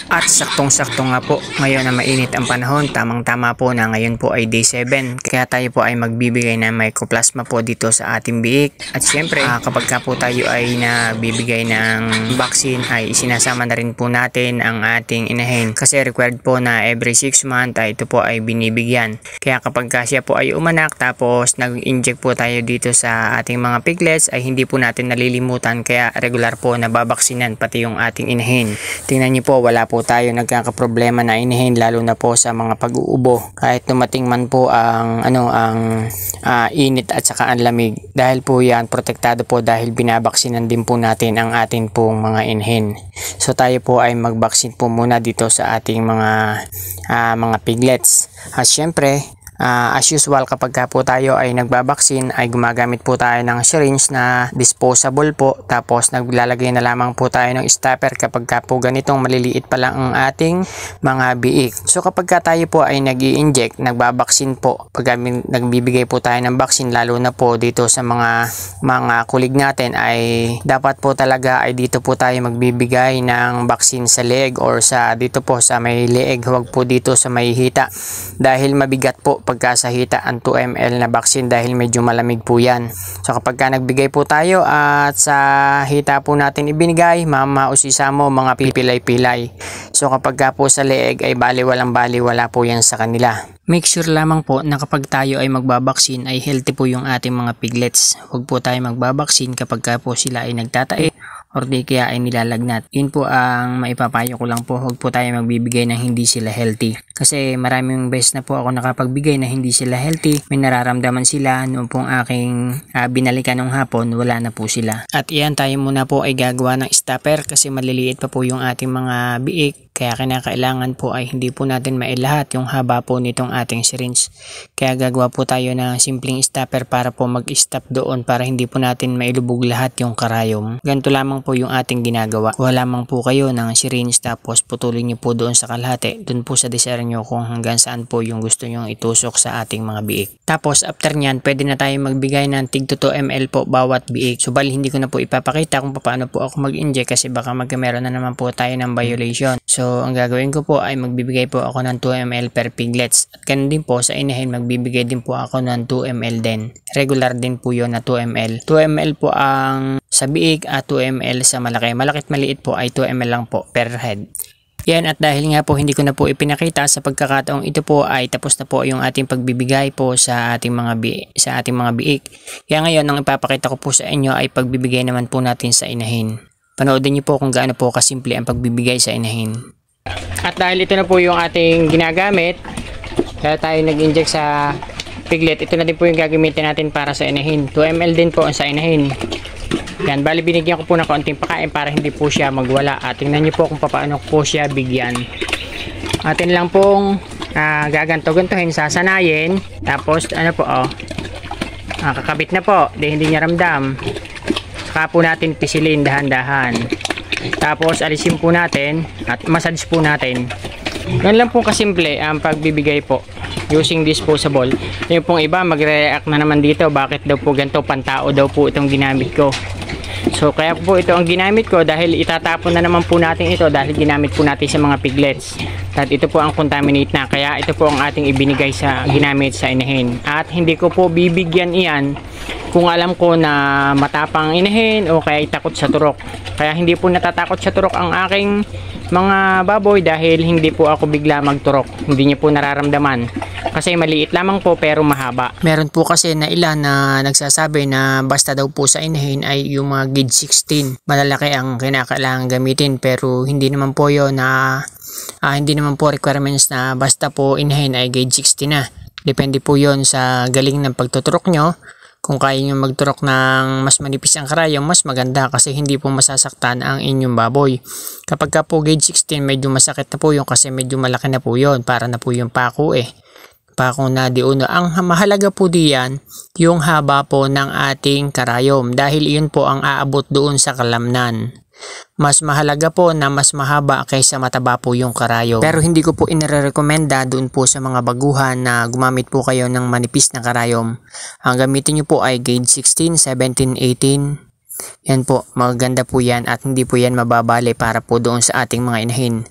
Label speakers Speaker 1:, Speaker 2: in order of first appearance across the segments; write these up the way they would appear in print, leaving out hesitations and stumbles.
Speaker 1: At saktong-sakto nga po, ngayon na mainit ang panahon, tamang-tama po na ngayon po ay day 7. Kaya tayo po ay magbibigay ng mycoplasma po dito sa ating biik. At syempre, kapag ka po tayo ay nabibigay ng vaccine, ay isinasama na rin po natin ang ating inahin. Kasi required po na every 6 months ay ito po ay binibigyan. Kaya kapag ka siya po ay umanak, tapos nag-inject po tayo dito sa ating mga piglets, ay hindi po natin nalilimutan. Kaya regular po nababaksinan pati yung ating inahin. Tingnan niyo po, wala po tayo nagkakaproblema na inahin, lalo na po sa mga pag-uubo. Kahit dumating man po ang init at saka ang lamig, dahil po yan protektado po dahil binabaksinan din po natin ang ating pong mga inahin. So tayo po ay magbaksin po muna dito sa ating mga piglets. At syempre, as usual, kapag ka po tayo ay nagbabaksin, ay gumagamit po tayo ng syringe na disposable po, tapos naglalagay na lamang po tayo ng stopper kapag ka po ganitong maliliit pa lang ang ating mga biik. So kapag ka tayo po ay nag-i-inject, nagbabaksin po, pag nagbibigay po tayo ng vaccine, lalo na po dito sa mga kulig natin, ay dapat po talaga ay dito po tayo magbibigay ng vaccine sa leeg or dito po sa may leeg, huwag po dito sa may hita, dahil mabigat po pagka sa hita ang 2 ml na vaccine, dahil medyo malamig po yan. So kapag ka nagbigay po tayo at sa hita po natin ibinigay, mama o sisamo, mga pipilay-pilay. So kapag ka po sa leeg ay baliwala po yan sa kanila. Make sure lamang po na kapag tayo ay magbabaksin ay healthy po yung ating mga piglets. Huwag po tayo magbabaksin kapag ka po sila ay nagtatae or di kaya ay nilalagnat. Yun po ang maipapayo ko lang po, huwag po tayo magbibigay ng hindi sila healthy. Kasi maraming beses na po ako nakapagbigay na hindi sila healthy. May nararamdaman sila, noong pong aking binalikan ng hapon, wala na po sila. At iyan, tayo muna po ay gagawa ng stopper kasi maliliit pa po yung ating mga biik. Kaya kinakailangan po ay hindi po natin mailahat yung haba po nitong ating syringe. Kaya gagawa po tayo ng simpleng stopper para po mag-stop doon, para hindi po natin mailubog lahat yung karayom. Ganito lamang po yung ating ginagawa. Wala lamang po kayo ng syringe tapos putulin nyo po doon sa kalahati. Doon po sa desire nyo kung hanggang saan po yung gusto nyo itusok sa ating mga biik. Tapos after nyan, pwede na tayo magbigay ng tig 2 ml po bawat biik. So bali hindi ko na po ipapakita kung paano po ako mag-inject kasi baka magkameron na naman po tayo ng violation. So ang gagawin ko po ay magbibigay po ako ng 2 ml per piglets. At ganun din po sa inahin, magbibigay din po ako ng 2 ml din. Regular din po yun na 2 ml. 2 ml po ang sa biik at 2 ml sa malaki. Malakit maliit po ay 2 ml lang po per head. Yan, at dahil nga po hindi ko na po ipinakita sa pagkakataong ito po ay tapos na po yung ating pagbibigay po sa ating mga biik. Kaya ngayon ang ipapakita ko po sa inyo ay pagbibigay naman po natin sa inahin. Panoodin niyo po kung gaano po kasimple ang pagbibigay sa inahin. At dahil ito na po yung ating ginagamit, kaya tayo nag-inject sa piglet, ito na din po yung gagamitin natin para sa inahin. 2 ml din po sa inahin. Yan, bali binigyan ko po ng konting pakain para hindi po siya magwala. At tingnan nyo po kung paano po siya bigyan. Atin lang pong gaganto-gantohin, sasanayin. Tapos kakabit na po, hindi niya ramdam. Saka po natin pisilin dahan-dahan. Tapos alisin po natin at massage po natin. Yan lang po kasimple ang pagbibigay po using disposable. Yung pong iba magre-react na naman dito, bakit daw po ganito, pantao daw po itong ginamit ko. So kaya po ito ang ginamit ko dahil itatapon na naman po natin ito dahil ginamit po natin sa mga piglets. At ito po ang contaminate na, kaya ito po ang ating ibinigay sa ginamit sa inahin. At hindi ko po bibigyan iyan kung alam ko na matapang inahin o kaya takot sa turok. Kaya hindi po natatakot sa turok ang aking mga baboy dahil hindi po ako bigla magturok. Hindi niyo po nararamdaman kasi maliit lamang po pero mahaba. Meron po kasi na ilan na nagsasabi na basta daw po sa inahin ay yung mga gauge 16 malalaki ang kinakailangan gamitin, pero hindi naman po yun hindi naman po requirements na basta po inahin ay gauge 60 na. Depende po yon sa galing ng pagtuturok nyo. Kung kaya nyo magturok ng mas manipis ang karayom, mas maganda kasi hindi po masasaktan ang inyong baboy. Kapag ka po gauge 16, medyo masakit na po yun kasi medyo malaki na po yun. Para na po yung pako Pako na di uno. Ang mahalaga po diyan, yung haba po ng ating karayom dahil iyon po ang aabot doon sa kalamnan. Mas mahalaga po na mas mahaba kaysa mataba po yung karayom. Pero hindi ko po inirekomenda doon po sa mga baguhan na gumamit po kayo ng manipis na karayom. Ang gamitin nyo po ay gauge 16, 17, 18. Yan po, maganda po yan at hindi po yan mababali para po doon sa ating mga inahin.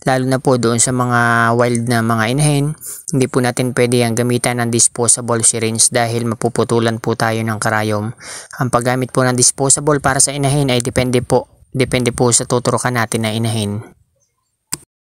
Speaker 1: lalo na po doon sa mga wild na mga inahin. Hindi po natin pwede ang gamitan ng disposable syringe dahil mapuputulan po tayo ng karayom. Ang paggamit po ng disposable para sa inahin ay depende po sa tuturukan natin na inahin.